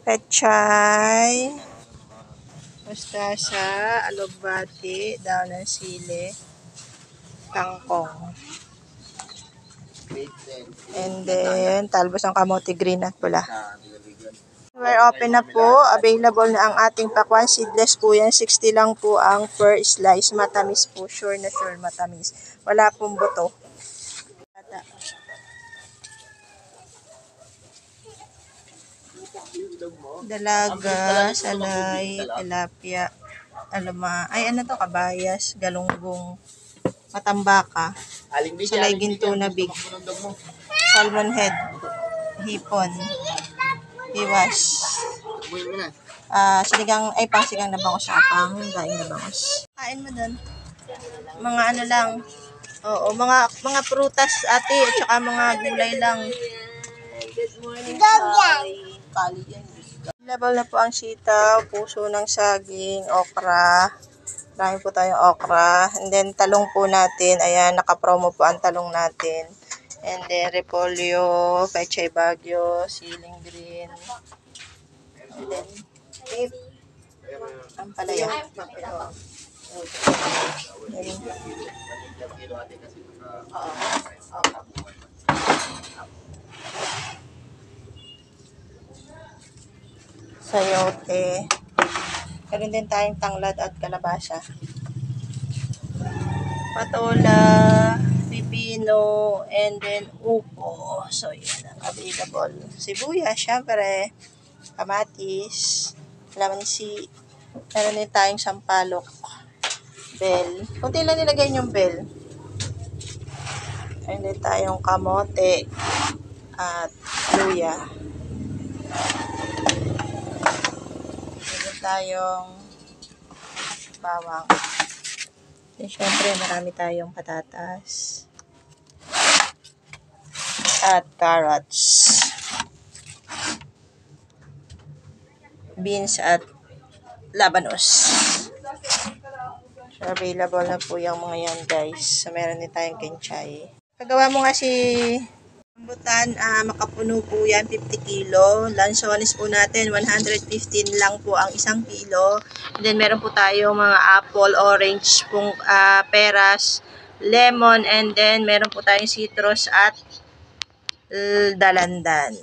pechay, mustasa, alugbati, daon ng sili, kangkong. And then, talbos ng kamote green at pula. We're open na po. Available na ang ating pakwan. Seedless po yan. 60 lang po ang per slice. Matamis po. Sure na sure matamis. Wala pong buto. Dalaga, salay, tilapia, alama. Ay, ano to? Kabayas, galunggong, matambaka, salay ginto na big, salmon head, hipon, iwas, sinigang, ay pang na bangos siya, pang daing na bangos. Kain mo dun. Mga ano lang, oo, mga prutas ate, at saka mga gulay lang. Good morning, kali yan. Available na po ang sitaw, puso ng saging, okra. Marami po tayong okra. And then, talong po natin. Ayan, naka-promo po ang talong natin. And then, repolyo, pechay bagyo, siling green. And then, beef. Ang palaya. Sayote. Meron din tayong tanglad at kalabasa. Patola, pipino, and then upo. So, yan ang available. Sibuyas, syempre. Kamatis. Lamansi. Meron din tayong sampalok. Bell. Kunti lang nilagay yung bell. Meron din tayong kamote at luya. Tayong bawang. Then, syempre, marami tayong patatas at carrots, beans at labanos. So, available na po yung mga yan, guys. So, meron din tayong kinchay. Pagawa mo nga si rambutan, makapuno po yan, 50 kilo. Lansones po natin, 115 lang po ang isang kilo. And then, meron po tayo mga apple, orange, peras, lemon, and then, meron po tayong citrus at dalandan.